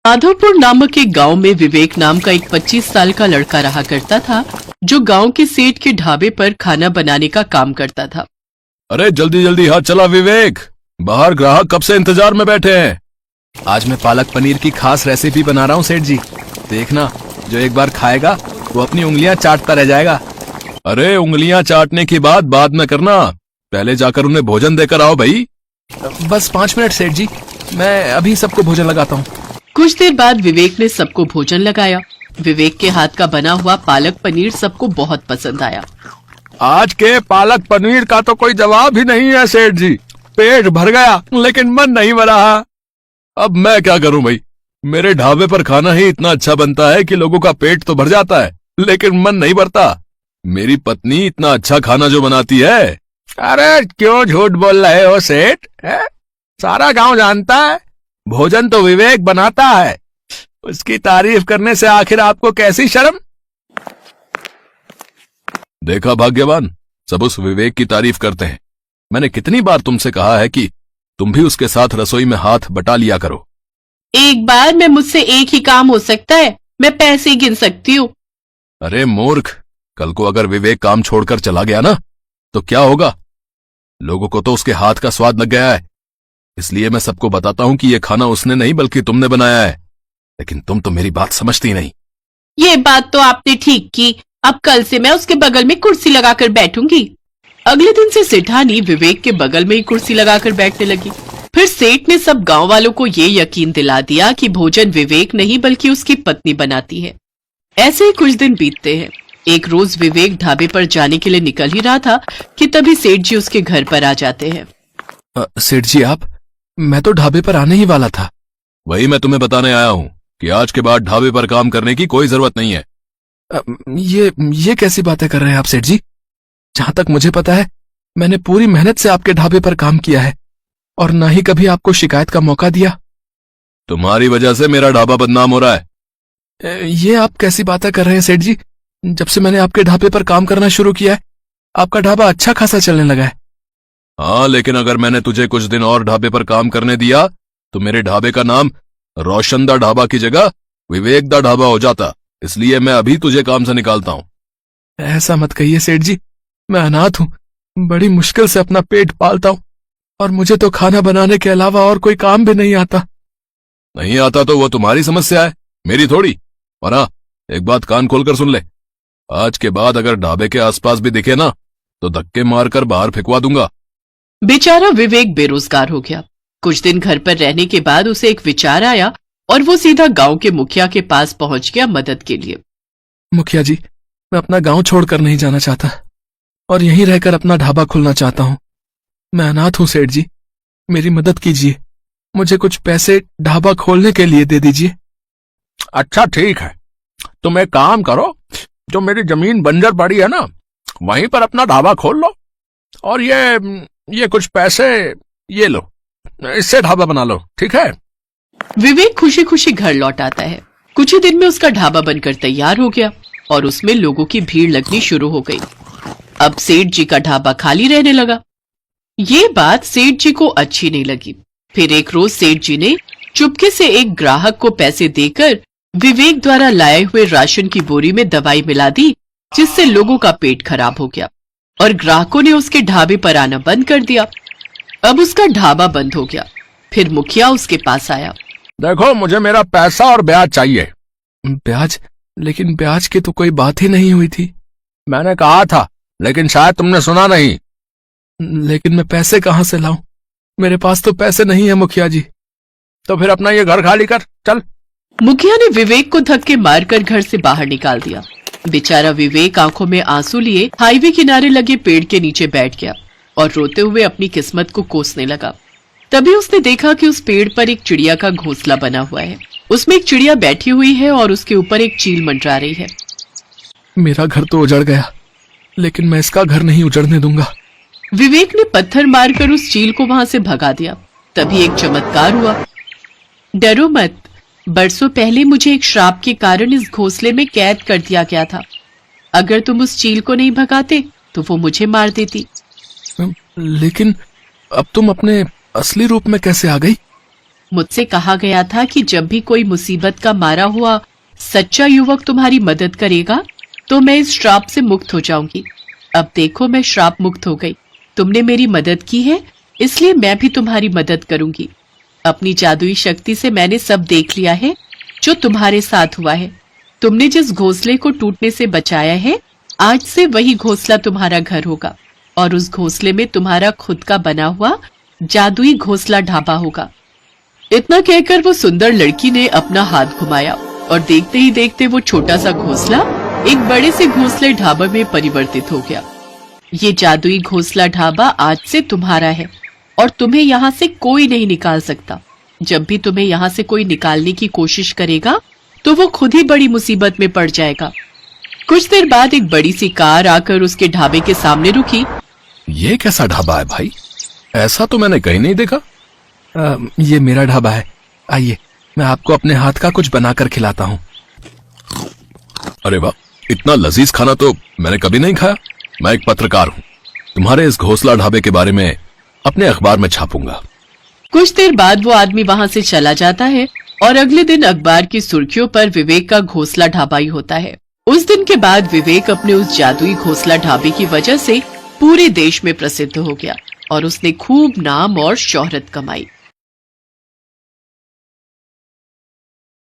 माधवपुर नामक एक गांव में विवेक नाम का एक 25 साल का लड़का रहा करता था, जो गांव के सेठ के ढाबे पर खाना बनाने का काम करता था। अरे जल्दी जल्दी हाथ चला विवेक, बाहर ग्राहक कब से इंतजार में बैठे हैं। आज मैं पालक पनीर की खास रेसिपी बना रहा हूँ सेठ जी। देखना, जो एक बार खाएगा वो अपनी उंगलियां चाटता रह जाएगा। अरे उंगलियां चाटने की बात बाद में करना, पहले जाकर उन्हें भोजन देकर आओ भाई। बस 5 मिनट सेठ जी, मैं अभी सबको भोजन लगाता हूँ। कुछ देर बाद विवेक ने सबको भोजन लगाया। विवेक के हाथ का बना हुआ पालक पनीर सबको बहुत पसंद आया। आज के पालक पनीर का तो कोई जवाब ही नहीं है सेठ जी। पेट भर गया लेकिन मन नहीं भरा। अब मैं क्या करूं भाई, मेरे ढाबे पर खाना ही इतना अच्छा बनता है कि लोगों का पेट तो भर जाता है लेकिन मन नहीं भरता। मेरी पत्नी इतना अच्छा खाना जो बनाती है। अरे क्यों झूठ बोल रहे हो सेठ, सारा गांव जानता है भोजन तो विवेक बनाता है। उसकी तारीफ करने से आखिर आपको कैसी शर्म। देखा भाग्यवान, सब उस विवेक की तारीफ करते हैं। मैंने कितनी बार तुमसे कहा है कि तुम भी उसके साथ रसोई में हाथ बटा लिया करो। एक बार में मुझसे एक ही काम हो सकता है, मैं पैसे गिन सकती हूँ। अरे मूर्ख, कल को अगर विवेक काम छोड़कर चला गया ना तो क्या होगा। लोगों को तो उसके हाथ का स्वाद लग गया है, इसलिए मैं सबको बताता हूं कि ये खाना उसने नहीं बल्कि तुमने बनाया है। लेकिन तुम तो मेरी बात समझती नहीं। ये बात तो आपने ठीक की, अब कल से मैं उसके बगल में कुर्सी लगाकर बैठूंगी। अगले दिन से सेठानी विवेक के बगल में ही कुर्सी लगाकर बैठने लगी। फिर सेठ ने सब गांव वालों को ये यकीन दिला दिया कि भोजन विवेक नहीं बल्कि उसकी पत्नी बनाती है। ऐसे ही कुछ दिन बीतते हैं। एक रोज विवेक ढाबे पर जाने के लिए निकल ही रहा था कि तभी सेठ जी उसके घर पर आ जाते हैं। सेठ जी आप, मैं तो ढाबे पर आने ही वाला था। वही मैं तुम्हें बताने आया हूं कि आज के बाद ढाबे पर काम करने की कोई जरूरत नहीं है। ये कैसी बातें कर रहे हैं आप सेठ जी। जहां तक मुझे पता है मैंने पूरी मेहनत से आपके ढाबे पर काम किया है और ना ही कभी आपको शिकायत का मौका दिया। तुम्हारी वजह से मेरा ढाबा बदनाम हो रहा है। ये आप कैसी बातें कर रहे हैं सेठ जी। जब से मैंने आपके ढाबे पर काम करना शुरू किया है आपका ढाबा अच्छा खासा चलने लगा है। हाँ, लेकिन अगर मैंने तुझे कुछ दिन और ढाबे पर काम करने दिया तो मेरे ढाबे का नाम रोशनदा ढाबा की जगह विवेकदा ढाबा हो जाता। इसलिए मैं अभी तुझे काम से निकालता हूँ। ऐसा मत कहिए सेठ जी, मैं अनाथ हूँ, बड़ी मुश्किल से अपना पेट पालता हूँ और मुझे तो खाना बनाने के अलावा और कोई काम भी नहीं आता। नहीं आता तो वो तुम्हारी समस्या है, मेरी थोड़ी। और हाँ, एक बात कान खोलकर सुन ले, आज के बाद अगर ढाबे के आसपास भी दिखे ना तो धक्के मारकर बाहर फेंकवा दूंगा। बेचारा विवेक बेरोजगार हो गया। कुछ दिन घर पर रहने के बाद उसे एक विचार आया और वो सीधा गांव के मुखिया के पास पहुंच गया मदद के लिए। मुखिया जी, मैं अपना गांव छोड़कर नहीं जाना चाहता और यहीं रहकर अपना ढाबा खोलना चाहता हूँ। मैं अनाथ हूँ सेठ जी, मेरी मदद कीजिए। मुझे कुछ पैसे ढाबा खोलने के लिए दे दीजिए। अच्छा ठीक है, तुम एक काम करो, जो मेरी जमीन बंजर पड़ी है ना वहीं पर अपना ढाबा खोल लो और ये कुछ पैसे ये लो, इससे ढाबा बना लो, ठीक है। विवेक खुशी खुशी घर लौट आता है। कुछ ही दिन में उसका ढाबा बनकर तैयार हो गया और उसमें लोगों की भीड़ लगनी शुरू हो गई। अब सेठ जी का ढाबा खाली रहने लगा। ये बात सेठ जी को अच्छी नहीं लगी। फिर एक रोज सेठ जी ने चुपके से एक ग्राहक को पैसे देकर विवेक द्वारा लाए हुए राशन की बोरी में दवाई मिला दी, जिससे लोगों का पेट खराब हो गया और ग्राहकों ने उसके ढाबे पर आना बंद कर दिया। अब उसका ढाबा बंद हो गया। फिर मुखिया उसके पास आया। देखो, मुझे मेरा पैसा और ब्याज चाहिए। ब्याज? लेकिन ब्याज की तो कोई बात ही नहीं हुई थी। मैंने कहा था लेकिन शायद तुमने सुना नहीं। लेकिन मैं पैसे कहां से लाऊं? मेरे पास तो पैसे नहीं है मुखिया जी। तो फिर अपना ये घर खाली कर चल। मुखिया ने विवेक को धक्के मारकर घर से बाहर निकाल दिया। बेचारा विवेक आंखों में आंसू लिए हाईवे किनारे लगे पेड़ के नीचे बैठ गया और रोते हुए अपनी किस्मत को कोसने लगा। तभी उसने देखा कि उस पेड़ पर एक चिड़िया का घोंसला बना हुआ है। उसमें एक चिड़िया बैठी हुई है और उसके ऊपर एक चील मंडरा रही है। मेरा घर तो उजड़ गया, लेकिन मैं इसका घर नहीं उजड़ने दूंगा। विवेक ने पत्थर मारकर उस चील को वहां से भगा दिया। तभी एक चमत्कार हुआ। डरो मत, बरसों पहले मुझे एक श्राप के कारण इस घोंसले में कैद कर दिया गया था। अगर तुम उस चील को नहीं भगाते तो वो मुझे मार देती। लेकिन अब तुम अपने असली रूप में कैसे आ गई? मुझसे कहा गया था कि जब भी कोई मुसीबत का मारा हुआ सच्चा युवक तुम्हारी मदद करेगा तो मैं इस श्राप से मुक्त हो जाऊंगी। अब देखो, मैं श्राप मुक्त हो गई। तुमने मेरी मदद की है, इसलिए मैं भी तुम्हारी मदद करूंगी। अपनी जादुई शक्ति से मैंने सब देख लिया है जो तुम्हारे साथ हुआ है। तुमने जिस घोंसले को टूटने से बचाया है, आज से वही घोंसला तुम्हारा घर होगा और उस घोंसले में तुम्हारा खुद का बना हुआ जादुई घोंसला ढाबा होगा। इतना कहकर वो सुंदर लड़की ने अपना हाथ घुमाया और देखते ही देखते वो छोटा सा घोंसला एक बड़े से घोंसले ढाबा में परिवर्तित हो गया। ये जादुई घोंसला ढाबा आज से तुम्हारा है और तुम्हें यहाँ से कोई नहीं निकाल सकता। जब भी तुम्हें यहाँ से कोई निकालने की कोशिश करेगा तो वो खुद ही बड़ी मुसीबत में पड़ जाएगा। कुछ देर बाद एक बड़ी सी कार आकर उसके ढाबे के सामने रुकी। ये कैसा ढाबा है भाई? ऐसा तो मैंने कहीं नहीं देखा। ये मेरा ढाबा है, आइए मैं आपको अपने हाथ का कुछ बनाकर खिलाता हूँ। अरे वाह, इतना लजीज खाना तो मैंने कभी नहीं खाया। मैं एक पत्रकार हूँ, तुम्हारे इस घोंसला ढाबे के बारे में अपने अखबार में छापूंगा। कुछ देर बाद वो आदमी वहाँ से चला जाता है और अगले दिन अखबार की सुर्खियों पर विवेक का घोंसला ढाबा ही होता है। उस दिन के बाद विवेक अपने उस जादुई घोंसला ढाबे की वजह से पूरे देश में प्रसिद्ध हो गया और उसने खूब नाम और शोहरत कमाई।